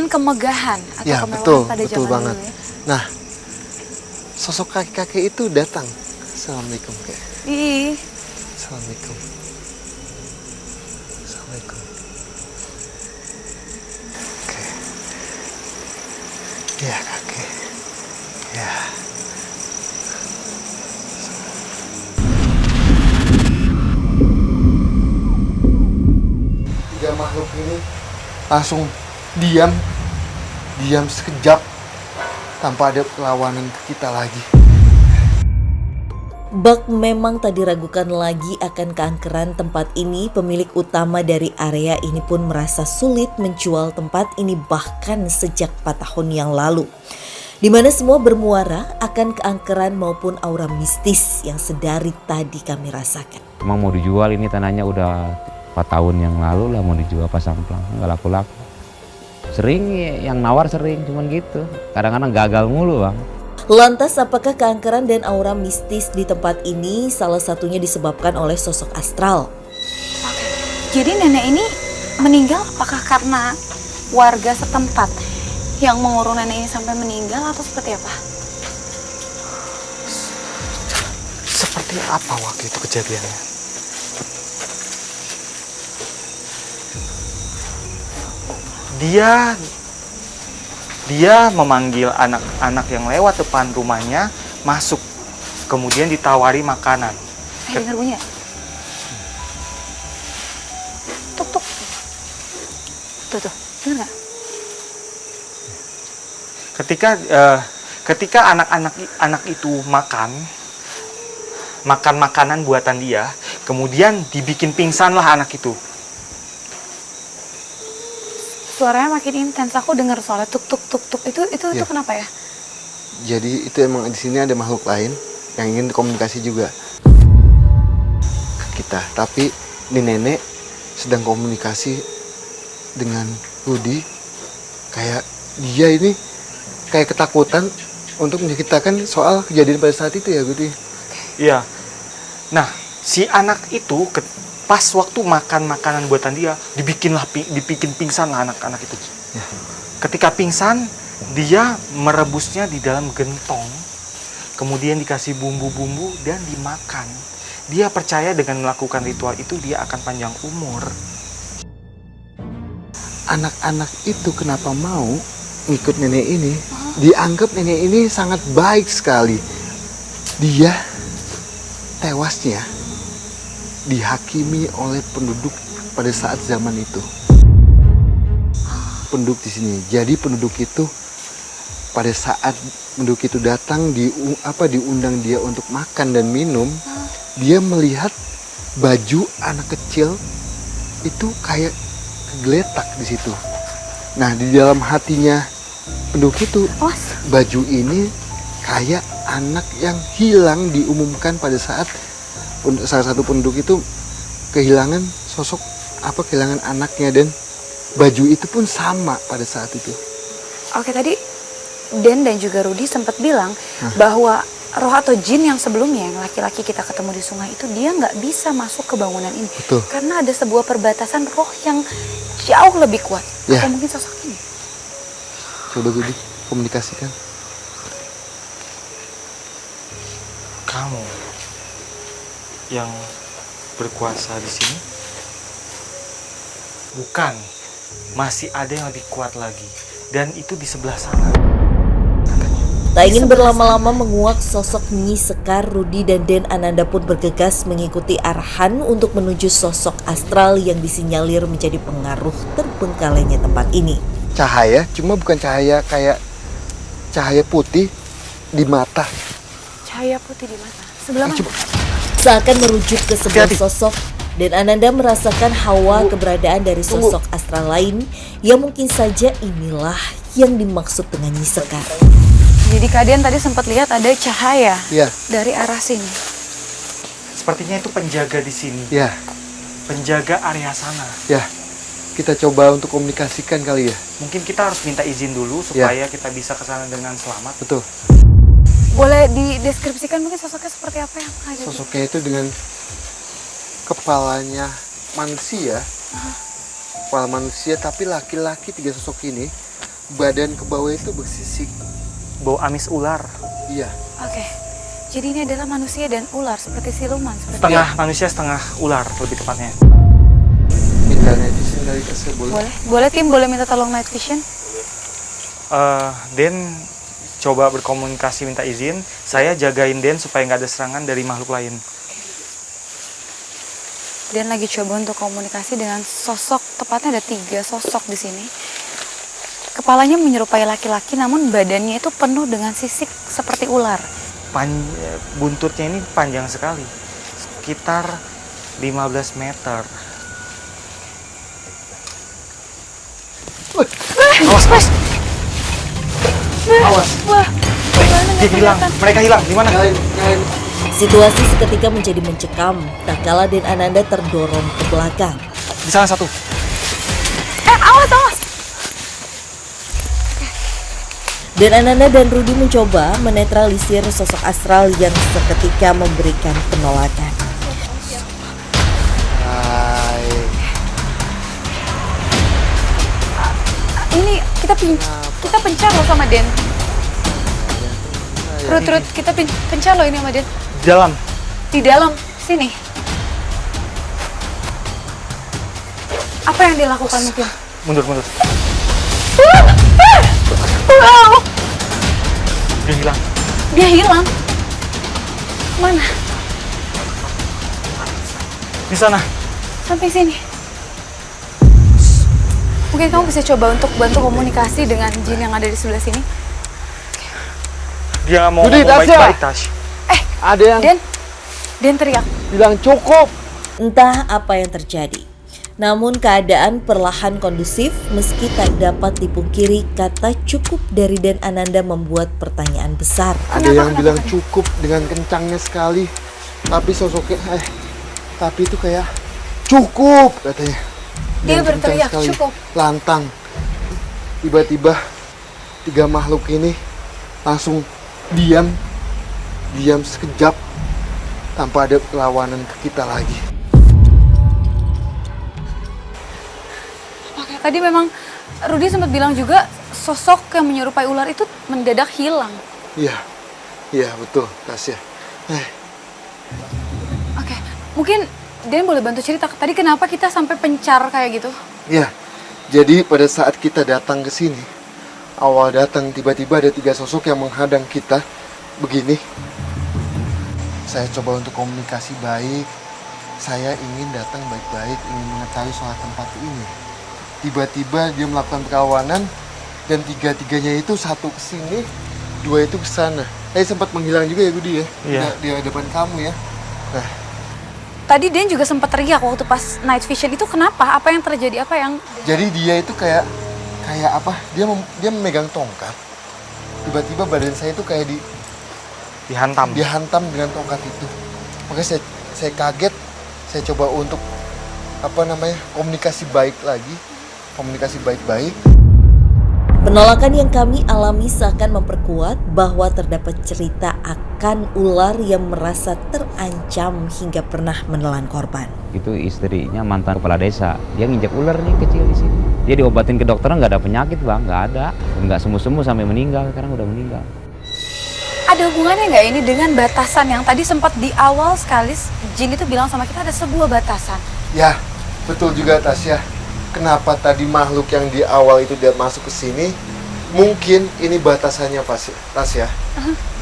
menunjukkan kemegahan atau Ya, kemewahan pada betul zaman banget. dulu ya. Nah, sosok kakek-kakek itu datang. Assalamualaikum, Kak. Ih, Assalamualaikum. Assalamualaikum. Oke. Ya, kakek. Ya. Tiga makhluk ini langsung diam sekejap tanpa ada perlawanan ke kita lagi. Buck memang tak diragukan lagi akan keangkeran tempat ini. Pemilik utama dari area ini pun merasa sulit menjual tempat ini bahkan sejak 4 tahun yang lalu. Di mana semua bermuara akan keangkeran maupun aura mistis yang sedari tadi kami rasakan. Emang mau dijual ini tanahnya udah 4 tahun yang lalu lah mau dijual pas amplang, nggak laku-laku. Sering yang nawar sering cuman gitu, kadang-kadang gagal mulu bang. Lantas apakah keangkeran dan aura mistis di tempat ini salah satunya disebabkan oleh sosok astral? jadi nenek ini meninggal apakah karena warga setempat yang mengurung nenek ini sampai meninggal atau seperti apa? Seperti apa waktu itu kejadiannya? Dia memanggil anak-anak yang lewat depan rumahnya masuk, kemudian ditawari makanan. Dengar bunyi ya? Tuk tuk. Tuh, dengar nggak? Ketika anak itu makan makanan buatan dia, kemudian dibikin pingsanlah anak itu. Suaranya makin intens. Aku dengar soalnya tuk tuk tuk tuk. Itu Ya. kenapa ya? Jadi itu emang di sini ada makhluk lain yang ingin komunikasi juga ke kita. Tapi ini nenek sedang komunikasi dengan Rudi. Kayak dia ini kayak ketakutan untuk menceritakan soal kejadian pada saat itu ya Rudi. Iya. Nah, si anak itu pas waktu makan makanan buatan dia, dibikin pingsan lah anak-anak itu. Ya. Ketika pingsan, dia merebusnya di dalam gentong, kemudian dikasih bumbu-bumbu dan dimakan. Dia percaya dengan melakukan ritual itu dia akan panjang umur. Anak-anak itu kenapa mau ngikut nenek ini? Dianggap nenek ini sangat baik sekali. Dia tewasnya dihakimi oleh penduduk pada saat zaman itu. Penduduk di sini. Jadi penduduk itu pada saat penduduk itu datang diundang dia untuk makan dan minum, dia melihat baju anak kecil itu kayak kegeletak di situ. Nah, di dalam hatinya penduduk itu, baju ini kayak anak yang hilang diumumkan pada saat salah satu penduduk itu kehilangan kehilangan anaknya, dan baju itu pun sama pada saat itu. Oke, tadi Den dan juga Rudi sempat bilang bahwa roh atau jin yang sebelumnya yang laki-laki kita ketemu di sungai itu dia nggak bisa masuk ke bangunan ini. Betul. Karena ada sebuah perbatasan roh yang jauh lebih kuat. Ya. Atau mungkin sosok ini. Coba Rudi komunikasikan. Kamu yang berkuasa di sini? Bukan, masih ada yang lebih kuat lagi, dan itu di sebelah sana. Tak ingin berlama-lama menguak sosok Nyi Sekar, Rudi dan Den Ananda pun bergegas mengikuti arahan untuk menuju sosok astral yang disinyalir menjadi pengaruh terbengkalainya tempat ini. Cahaya, cuma bukan cahaya kayak cahaya putih di mata. Cahaya putih di mata. Sebelah mana? Seakan merujuk ke sebuah sosok, dan Ananda merasakan hawa keberadaan dari sosok astral lain yang mungkin saja inilah yang dimaksud dengan Nyi Sekar. Jadi kalian tadi sempat lihat ada cahaya Ya. dari arah sini. Sepertinya itu penjaga di sini. Ya, Penjaga area sana. ya. Kita coba untuk komunikasikan kali ya. Mungkin kita harus minta izin dulu supaya kita bisa ke sana dengan selamat. Betul. Boleh dideskripsikan mungkin sosoknya seperti apa yang ada? Sosoknya itu dengan kepalanya manusia. Kepala manusia tapi laki-laki, tiga sosok ini badan ke bawah itu bersisik. Bau amis ular. Iya. Oke. Jadi ini adalah manusia dan ular seperti siluman seperti Setengah manusia, setengah ular lebih tepatnya. Minta netizen dari Tasya boleh? Boleh. Boleh tim, boleh minta tolong night vision? Den coba berkomunikasi minta izin. Saya jagain Den supaya nggak ada serangan dari makhluk lain. Dan lagi coba untuk komunikasi dengan sosok, tepatnya ada 3 sosok di sini. Kepalanya menyerupai laki-laki, namun badannya itu penuh dengan sisik seperti ular. Buntutnya ini panjang sekali, sekitar 15 meter. Awas, awas. Awas. Wah, gimana Dia hilang, mereka hilang. Di mana? Situasi seketika menjadi mencekam, tak kala Den Ananda terdorong ke belakang. Di sana satu. Awas, awas. Den Ananda dan Rudy mencoba menetralisir sosok astral yang seketika memberikan penolakan. Hai. Ini kita pencar loh sama Den. Rut, kita pencar loh ini sama Den. Di dalam. Di dalam sini. Apa yang dilakukan mungkin? Mundur, mundur. Wow, Dia hilang. dia hilang. Mana? Di sana. Sampai sini. Mungkin kamu bisa coba untuk bantu komunikasi dengan jin yang ada di sebelah sini. Dia nggak mau Budi, ngomong Tasya. baik-baik, Tash. Ada yang Den teriak. bilang cukup. Entah apa yang terjadi. Namun keadaan perlahan kondusif meski tak dapat dipungkiri kata cukup dari Den Ananda membuat pertanyaan besar. Ada yang bilang cukup dengan kencangnya sekali. Tapi sosoknya tapi itu kayak cukup katanya. Dia Dengan kencang berteriak, sekali. cukup. Lantang. Tiba-tiba 3 makhluk ini langsung diam sekejap tanpa ada perlawanan ke kita lagi. Oke, tadi memang Rudy sempat bilang juga sosok yang menyerupai ular itu mendadak hilang. Iya betul, Tasya. Oke, mungkin Den boleh bantu cerita tadi kenapa kita sampai pencar kayak gitu? Iya, jadi pada saat kita datang ke sini, awal datang tiba-tiba ada 3 sosok yang menghadang kita begini. Saya coba untuk komunikasi baik. Saya ingin datang baik-baik, ingin mengetahui soal tempat ini. Tiba-tiba dia melakukan perlawanan dan 3-tiganya itu satu ke sini, 2 itu ke sana. Sempat menghilang juga ya Budi ya? Iya. Di depan kamu ya. Nah, Tadi Den juga sempat teriak waktu pas night vision itu kenapa? Apa yang terjadi? Apa yang jadi dia itu kayak apa? Dia memegang tongkat. Tiba-tiba badan saya itu kayak Dihantam. dihantam dengan tongkat itu. Makanya saya kaget. Saya coba untuk komunikasi baik lagi, komunikasi baik-baik. Penolakan yang kami alami seakan memperkuat bahwa terdapat cerita akan ular yang merasa terancam hingga pernah menelan korban. Itu istrinya mantan kepala desa. Dia nginjak ular nih kecil di sini. Dia diobatin ke dokter nggak ada penyakit bang, nggak ada. Nggak sembuh-sembuh sampai meninggal. Sekarang udah meninggal. ada hubungannya nggak ini dengan batasan yang tadi sempat di awal sekali Jin itu bilang sama kita ada sebuah batasan? Ya, betul juga Tasya. Kenapa tadi makhluk yang di awal itu dia masuk ke sini? Mungkin ini batasannya Tasya.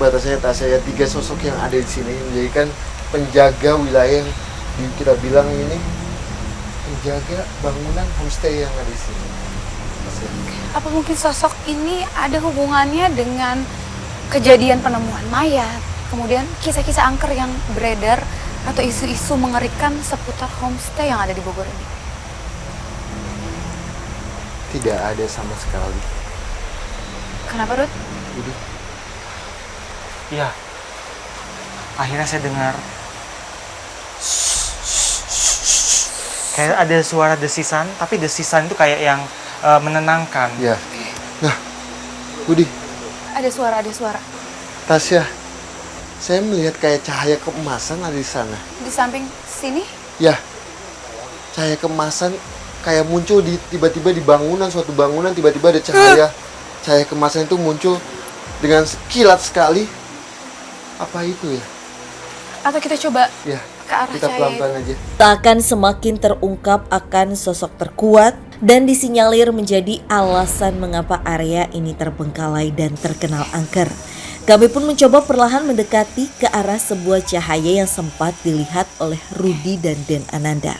Batasannya Tasya ya, 3 sosok yang ada di sini menjadikan penjaga wilayah yang kita bilang ini penjaga bangunan homestay yang ada di sini. Tasya. Apa mungkin sosok ini ada hubungannya dengan kejadian penemuan mayat, kemudian kisah-kisah angker yang beredar atau isu-isu mengerikan seputar homestay yang ada di Bogor ini? Tidak ada sama sekali. Kenapa, Ruth? Udah. Iya. Akhirnya saya dengar kayak ada suara desisan, tapi desisan itu kayak yang menenangkan. Ya. Nah, Budi, Ada suara. Tasya, saya melihat kayak cahaya keemasan ada di sana. Di samping sini? Ya, cahaya keemasan kayak muncul di tiba-tiba di bangunan, suatu bangunan tiba-tiba ada cahaya cahaya kemasan itu muncul dengan kilat sekali. Apa itu ya? Atau kita coba Ya, ke arah kita cahaya pelan-pelan itu. aja. Tak akan semakin terungkap akan sosok terkuat dan disinyalir menjadi alasan mengapa area ini terbengkalai dan terkenal angker. Kami pun mencoba perlahan mendekati ke arah sebuah cahaya yang sempat dilihat oleh Rudi dan Den Ananda.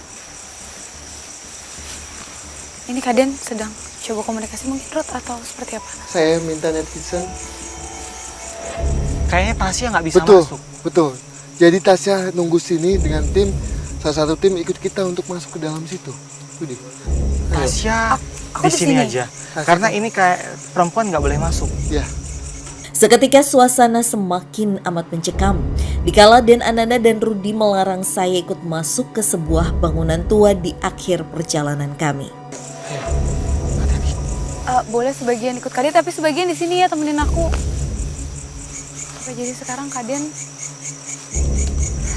Ini Kaden sedang coba komunikasi mungkin Ruth atau seperti apa? Saya minta netizen. Kayaknya Tasya nggak bisa Betul, masuk. betul. Jadi Tasya nunggu sini dengan tim, salah satu tim ikut kita untuk masuk ke dalam situ. Budi. Ayo. Tasya Aku di di sini sini. aja. Tasya. Karena ini kayak perempuan nggak boleh masuk. Ya, Seketika suasana semakin amat mencekam. Dikala Den Ananda dan Rudi melarang saya ikut masuk ke sebuah bangunan tua di akhir perjalanan kami. Boleh sebagian ikut Kaden, tapi sebagian di sini ya temenin aku. Oke, jadi sekarang Kaden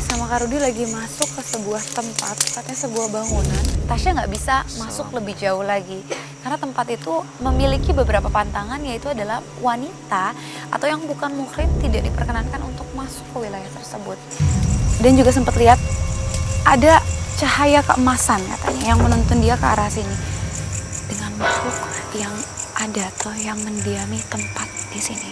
sama Kak Rudi lagi masuk ke sebuah tempat, katanya sebuah bangunan. Tasya nggak bisa masuk lebih jauh lagi karena tempat itu memiliki beberapa pantangan, yaitu adalah wanita atau yang bukan muhrim tidak diperkenankan untuk masuk ke wilayah tersebut. Dan juga sempat lihat ada cahaya keemasan katanya yang menuntun dia ke arah sini dengan makhluk yang ada atau yang mendiami tempat di sini.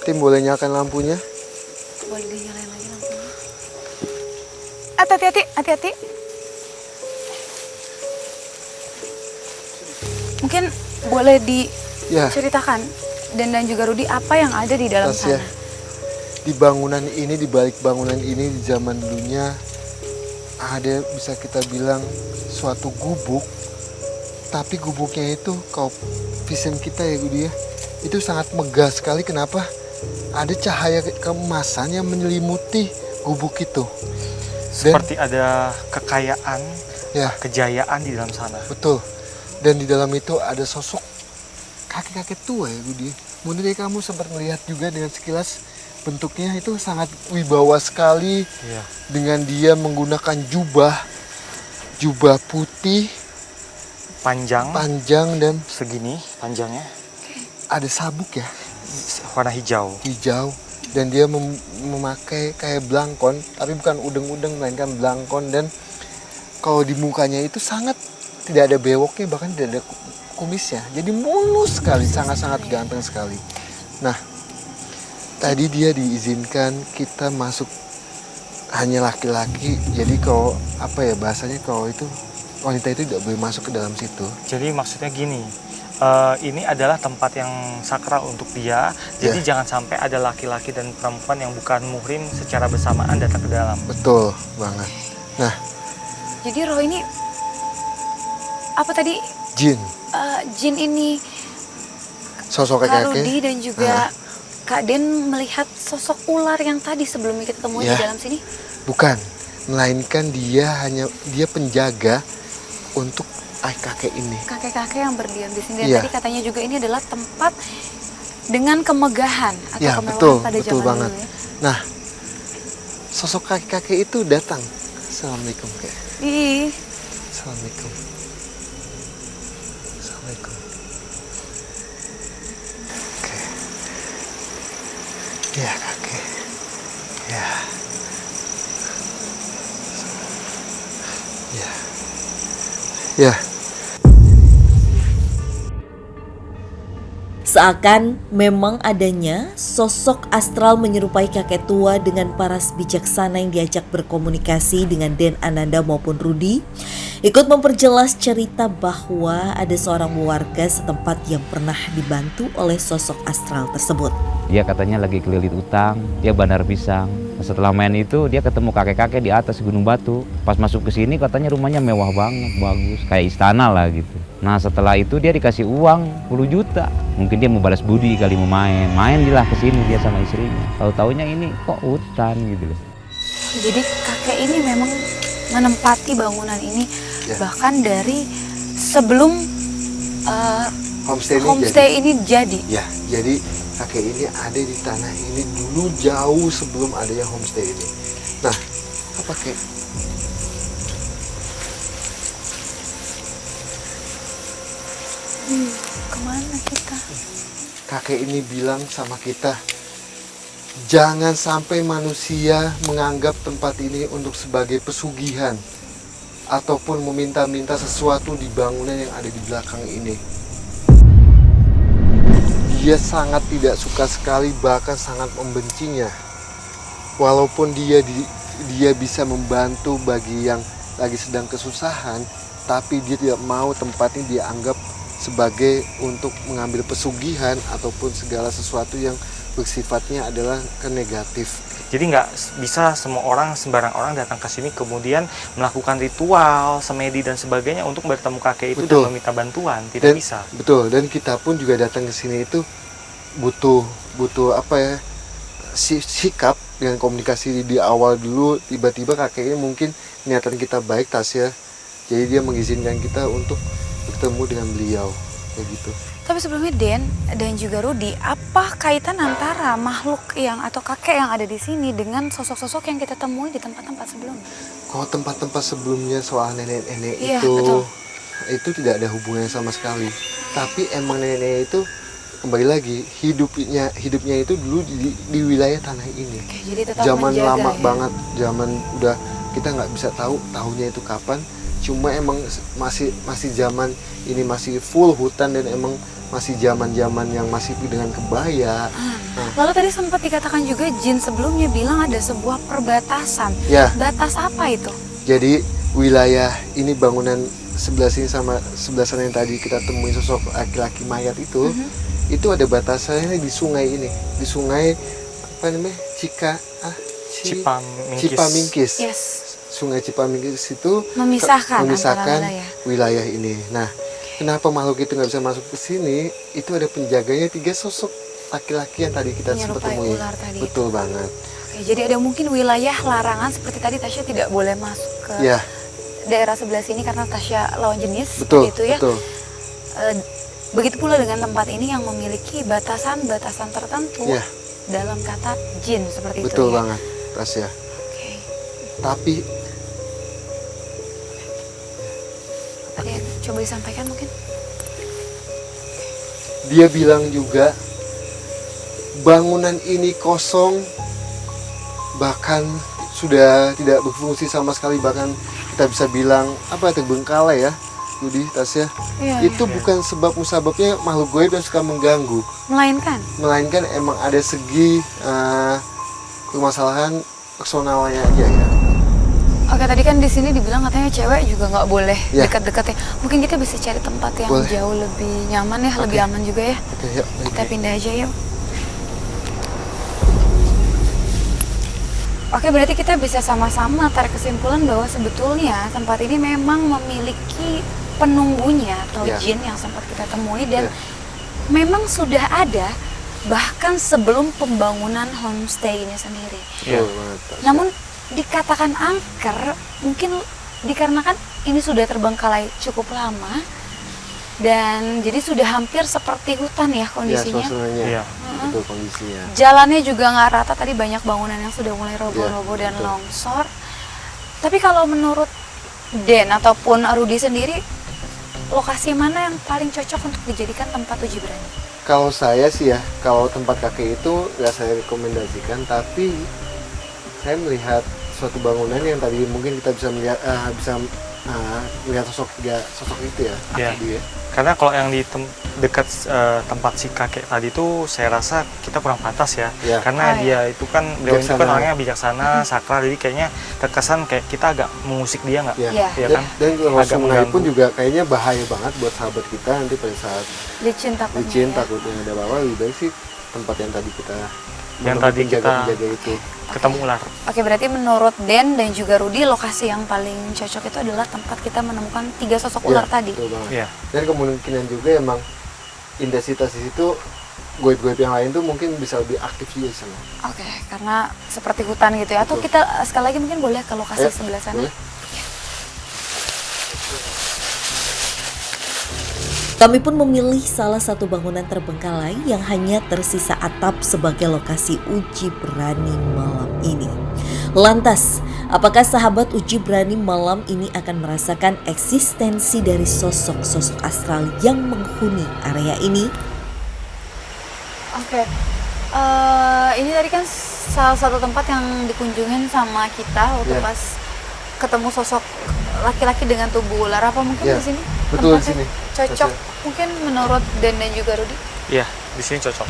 tim boleh nyalakan lampunya. Boleh dinyalain lagi lampunya. Hati-hati, hati-hati. Mungkin boleh Ya, diceritakan dan juga Rudi apa yang ada di dalam Tasya. sana. Di bangunan ini, di balik bangunan ini di zaman dulunya ada, bisa kita bilang, suatu gubuk. Tapi gubuknya itu, kalau vision kita ya Budi ya, itu sangat megah sekali. Kenapa? Ada cahaya keemasan yang menyelimuti gubuk itu. Seperti ada kekayaan, Ya, kejayaan di dalam sana. betul. Dan di dalam itu ada sosok kakek-kakek tua ya Budi. Mungkin dari kamu sempat melihat juga dengan sekilas, bentuknya itu sangat wibawa sekali. Iya. Dengan dia menggunakan jubah putih, Panjang, panjang, dan segini panjangnya, ada sabuk ya, warna hijau. hijau. Dan dia memakai kayak belangkon, tapi bukan udeng-udeng, melainkan belangkon. Dan kalau di mukanya itu sangat tidak ada bewoknya, bahkan tidak ada kumisnya. Jadi mulus sekali, sangat-sangat ganteng sekali. Nah, tadi dia diizinkan kita masuk hanya laki-laki. Jadi kalau apa ya bahasanya, kalau itu wanita itu tidak boleh masuk ke dalam situ. Jadi maksudnya gini, ini adalah tempat yang sakral untuk dia. Jadi jangan sampai ada laki-laki dan perempuan yang bukan muhrim secara bersamaan datang ke dalam. Betul banget. Nah, Jadi roh ini apa tadi? jin, Jin ini sosok Kak kakek. Rudi dan juga Kak Den melihat sosok ular yang tadi sebelum kita temui Ya. di dalam sini. Bukan, melainkan dia penjaga untuk kakek ini. Kakek-kakek yang berdiam di sini. Dan Iya. tadi katanya juga ini adalah tempat dengan kemegahan atau Ya, kemewahan betul, pada betul zaman banget. dulu ya. Nah, sosok kakek-kakek itu datang. Assalamualaikum, Kak. Ih, Assalamualaikum. Assalamualaikum. Oke. Ya, kakek. Ya. Ya. Ya. Seakan memang adanya sosok astral menyerupai kakek tua dengan paras bijaksana yang diajak berkomunikasi dengan Den Ananda maupun Rudi, ikut memperjelas cerita bahwa ada seorang warga setempat yang pernah dibantu oleh sosok astral tersebut. Dia katanya lagi kelilit utang, dia bandar pisang. Setelah main itu dia ketemu kakek-kakek di atas Gunung Batu. Pas masuk ke sini katanya rumahnya mewah banget, bagus, kayak istana lah gitu. Nah setelah itu dia dikasih uang 10 juta. Mungkin dia mau balas budi kali, mau main. Main dia lah ke sini dia sama istrinya. Tahu-taunya ini kok hutan gitu loh. jadi kakek ini memang menempati bangunan ini Ya. bahkan dari sebelum homestay ini jadi. Ya, jadi kakek ini ada di tanah ini dulu jauh sebelum adanya homestay ini. Nah, apa kek? Kemana kita? Kakek ini bilang sama kita, jangan sampai manusia menganggap tempat ini untuk sebagai pesugihan ataupun meminta-minta sesuatu di bangunan yang ada di belakang ini. Dia sangat tidak suka sekali, bahkan sangat membencinya. Walaupun dia bisa membantu bagi yang lagi sedang kesusahan, tapi dia tidak mau tempat ini dianggap sebagai untuk mengambil pesugihan ataupun segala sesuatu yang bersifatnya adalah negatif. Jadi nggak bisa sembarang orang datang ke sini kemudian melakukan ritual, semedi dan sebagainya untuk bertemu kakek itu Betul. dan meminta bantuan. Tidak bisa. Betul, dan kita pun juga datang ke sini itu butuh apa ya, sikap dengan komunikasi di awal dulu. Tiba-tiba kakeknya mungkin niatan kita baik, Tasya, jadi dia mengizinkan kita untuk bertemu dengan beliau kayak gitu. Tapi sebelumnya Den dan juga Rudi, apa kaitan antara makhluk yang atau kakek yang ada di sini dengan sosok-sosok yang kita temui di tempat-tempat sebelumnya? Kalau tempat-tempat sebelumnya soal nenek-nenek Iya, itu, betul. itu tidak ada hubungannya sama sekali. Tapi emang nenek-nenek itu kembali lagi hidupnya itu dulu di wilayah tanah ini. Oke, jadi tetap Zaman menjaga, lama ya? banget, zaman udah kita nggak bisa tahu tahunnya itu kapan. Cuma emang masih zaman ini masih full hutan dan emang masih zaman yang masih dengan kebaya. Nah, Lalu tadi sempat dikatakan juga jin sebelumnya bilang ada sebuah perbatasan. ya, Batas apa itu? jadi wilayah ini bangunan sebelah sini sama sebelah sana yang tadi kita temuin sosok laki-laki mayat itu ada batasannya di sungai ini, di sungai apa namanya Cipamingkis. Yes, Sungai Cipamingkis itu memisahkan memisahkan antara wilayah. wilayah ini. Nah, kenapa makhluk itu nggak bisa masuk ke sini? Itu ada penjaganya 3 sosok laki-laki yang tadi kita sempat Menyerupai temui. ular tadi. Betul banget. Oke, jadi ada mungkin wilayah larangan seperti tadi Tasya tidak boleh masuk ke Ya, daerah sebelah sini karena Tasya lawan jenis, betul, gitu ya. betul. Begitu pula dengan tempat ini yang memiliki batasan-batasan tertentu Ya, dalam kata jin seperti betul itu ya. banget, Tasya. Oke. Tapi Ada yang coba disampaikan mungkin? dia bilang juga bangunan ini kosong, bahkan sudah tidak berfungsi sama sekali, bahkan kita bisa bilang apa terbengkalai ya, Budi, Tasya. Iya. Itu bukan sebab musababnya makhluk gaib yang suka mengganggu, Melainkan emang ada segi permasalahan personalnya aja ya. oke, tadi kan di sini dibilang katanya cewek juga nggak boleh Ya. dekat-dekat ya. Mungkin kita bisa cari tempat yang Boleh. jauh lebih nyaman ya, lebih Oke. aman juga ya. Oke, yuk. baik. Kita pindah aja yuk. Oke, berarti kita bisa sama-sama tarik kesimpulan bahwa sebetulnya tempat ini memang memiliki penunggunya atau Ya. jin yang sempat kita temui dan Ya. memang sudah ada bahkan sebelum pembangunan homestay ini sendiri. Betul banget, Tasya. Namun dikatakan angker mungkin dikarenakan ini sudah terbengkalai cukup lama dan jadi sudah hampir seperti hutan ya ya, kondisinya. suasananya, Iya. betul kondisinya. Jalannya juga nggak rata, tadi banyak bangunan yang sudah mulai roboh-roboh dan betul. longsor. Tapi kalau menurut Den ataupun Rudi sendiri, lokasi mana yang paling cocok untuk dijadikan tempat uji berani? Kalau saya sih ya, kalau tempat kakek itu nggak saya rekomendasikan, tapi saya melihat suatu bangunan yang tadi mungkin kita bisa melihat melihat sosok itu ya. Iya. Tadi ya. Karena kalau yang di dekat tempat si kakek tadi itu saya rasa kita kurang pantas ya. Ya. Karena Oh, dia itu kan beliau itu kan Bijaksana. orangnya bijaksana, sakral, jadi kayaknya terkesan kayak kita agak mengusik dia nggak? Ya. Iya. Iya Dan, kan? dan kalau Agak sungai mengganggu. pun juga kayaknya bahaya banget buat sahabat kita nanti pada saat Licin takutnya licin, ya. takutnya ada bawah, lebih baik sih tempat yang tadi kita kita penjaga itu. ketemu ular. Oke, berarti menurut Den dan juga Rudi, lokasi yang paling cocok itu adalah tempat kita menemukan 3 sosok ular tadi. Betul banget. Iya. Dan kemungkinan juga emang intensitas di situ goib-goib yang lain tuh mungkin bisa lebih aktif juga di sana. Oke, karena seperti hutan gitu ya. Atau Betul. kita sekali lagi mungkin boleh ke lokasi Ayo, sebelah sana. boleh. Kami pun memilih salah satu bangunan terbengkalai yang hanya tersisa atap sebagai lokasi uji berani malam ini. Lantas, apakah sahabat uji berani malam ini akan merasakan eksistensi dari sosok-sosok astral yang menghuni area ini? Oke, ini tadi kan salah satu tempat yang dikunjungin sama kita waktu pas ketemu sosok laki-laki dengan tubuh ular. Apa mungkin Iya, di sini betul, di tempatnya sini. cocok? Cocok. Mungkin menurut Dan dan juga Rudi. Iya, di sini cocok.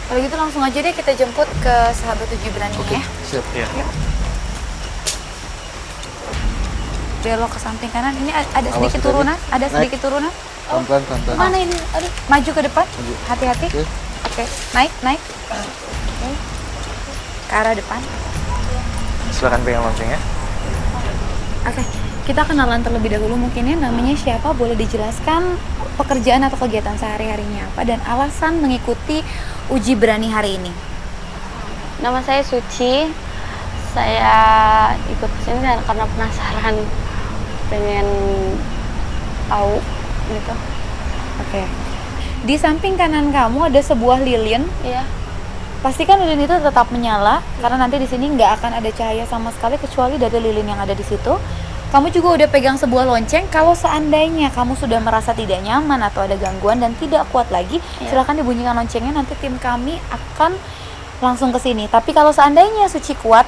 Kalau gitu langsung aja deh kita jemput ke sahabat uji berani Oke, ya. siap. Iya. Belok ke samping kanan. Ini ada Awas sedikit hati-hati. turunan, ada Naik. sedikit turunan. Pelan-pelan, pelan-pelan. Mana ini? Aduh, maju ke depan. Maju. Hati-hati. Oke. Oke, naik. Oke. Ke arah depan. Silakan pegang loncengnya. Oke, kita kenalan terlebih dahulu mungkin ya, namanya siapa, boleh dijelaskan pekerjaan atau kegiatan sehari-harinya apa dan alasan mengikuti uji berani hari ini. Nama saya Suci. Saya ikut kesini karena penasaran, pengen tahu gitu. Oke. Di samping kanan kamu ada sebuah lilin. Iya. Pastikan lilin itu tetap menyala karena nanti di sini nggak akan ada cahaya sama sekali kecuali dari lilin yang ada di situ. Kamu juga udah pegang sebuah lonceng. Kalau seandainya kamu sudah merasa tidak nyaman atau ada gangguan dan tidak kuat lagi, silakan dibunyikan loncengnya. Nanti tim kami akan langsung ke sini. Tapi kalau seandainya Suci kuat,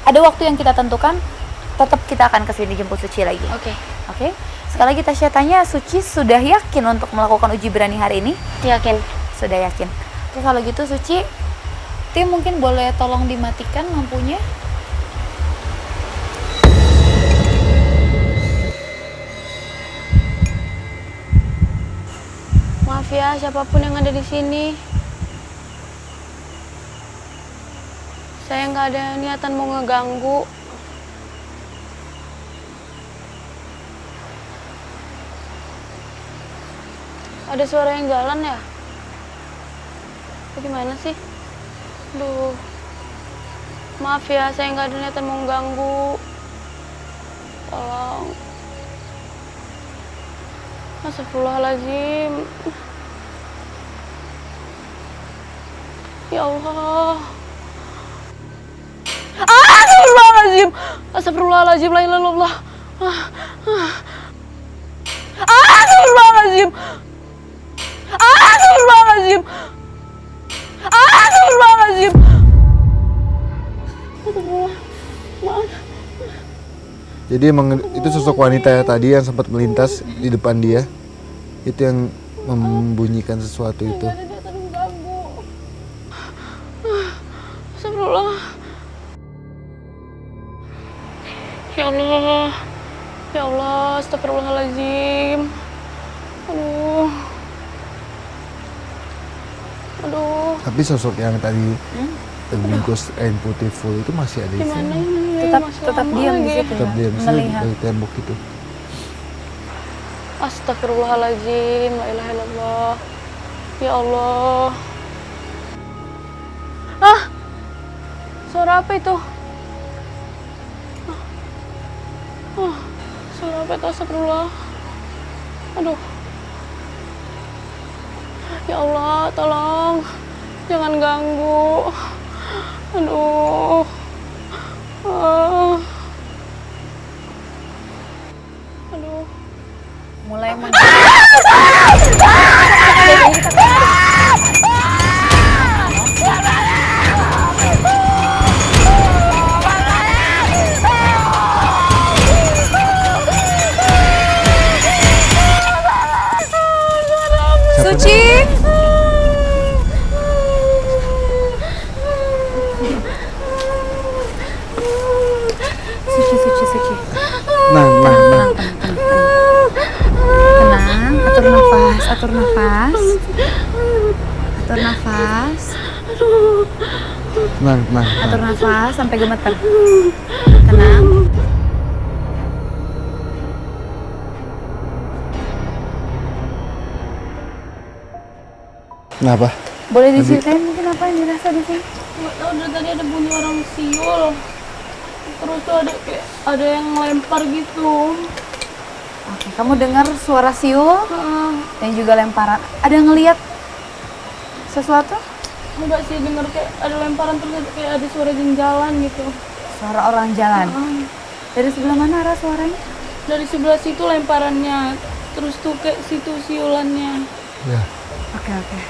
ada waktu yang kita tentukan, tetap kita akan ke sini jemput Suci lagi. Oke. Oke. Sekali lagi Tasya tanya, Suci sudah yakin untuk melakukan uji berani hari ini? Yakin. Sudah yakin. Oke, kalau gitu Suci, tim mungkin boleh tolong dimatikan lampunya. Maaf ya siapapun yang ada di sini. Saya nggak ada niatan mau ngeganggu. Ada suara yang jalan ya? Gimana sih? Duh. Maaf ya, saya nggak ada niatan mau ganggu. Tolong. Astagfirullahaladzim. Ya Allah. Astagfirullahaladzim. Astagfirullahaladzim. La ilaha illallah. Astagfirullahaladzim. Astagfirullahaladzim. Astagfirullahaladzim. Jadi emang itu sosok wanita ya tadi yang sempat melintas di depan dia. Itu yang membunyikan sesuatu itu. Astagfirullah. Ya Allah. Ya Allah, astagfirullahaladzim. Aduh. Aduh. Tapi sosok yang tadi terbungkus kain putih full itu masih ada di Gimana sini. ini? Tetap Masih tetap lama diam di lagi. situ. Tetap ya, diam sih melihat. dari tembok itu. Astagfirullahaladzim. La ilaha illallah. Ya Allah. Ah! Suara apa itu? Suara apa itu? Astagfirullah. Aduh. Ya Allah, tolong. Jangan ganggu. Aduh. Aduh. Mulai Suci. Suci. Nah. Tenang, atur nafas. Atur nafas sampai gemeter. Tenang. Kenapa? Boleh diceritain mungkin apa yang dirasa di sini? Nggak tahu, dari tadi ada bunyi orang siul. Terus tuh ada kayak ada yang lempar gitu. Oke, kamu dengar suara siul? dan juga lemparan. Ada ngelihat sesuatu? Enggak sih, denger kayak ada lemparan terus kayak ada suara jengjalan gitu. Suara orang jalan. Dari sebelah mana arah suaranya? Dari sebelah situ lemparannya, terus tuh kayak situ siulannya. Ya. Oke.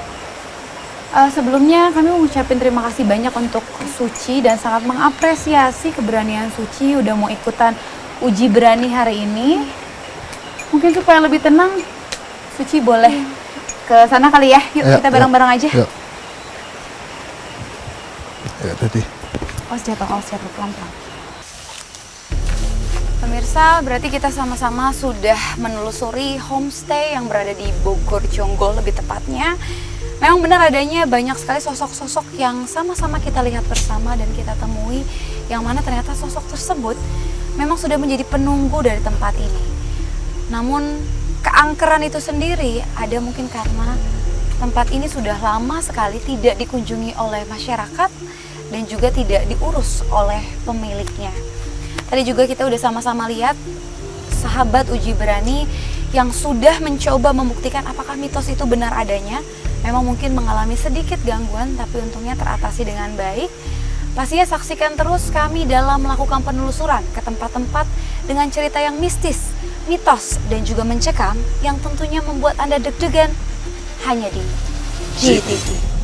Sebelumnya kami mengucapkan terima kasih banyak untuk Suci dan sangat mengapresiasi keberanian Suci udah mau ikutan uji berani hari ini. Mungkin supaya lebih tenang, Suci boleh ke sana kali ya. Yuk kita bareng-bareng aja. Yuk. Ya tadi. Awas jatuh pelan-pelan. Pemirsa, berarti kita sama-sama sudah menelusuri homestay yang berada di Bogor Jonggol lebih tepatnya. Memang benar adanya banyak sekali sosok-sosok yang sama-sama kita lihat bersama dan kita temui, yang mana ternyata sosok tersebut memang sudah menjadi penunggu dari tempat ini. Namun keangkeran itu sendiri ada mungkin karena tempat ini sudah lama sekali tidak dikunjungi oleh masyarakat dan juga tidak diurus oleh pemiliknya. Tadi juga kita udah sama-sama lihat sahabat uji berani yang sudah mencoba membuktikan apakah mitos itu benar adanya. Memang mungkin mengalami sedikit gangguan, tapi untungnya teratasi dengan baik. Pastinya saksikan terus kami dalam melakukan penelusuran ke tempat-tempat dengan cerita yang mistis, mitos, dan juga mencekam yang tentunya membuat Anda deg-degan hanya di GTV.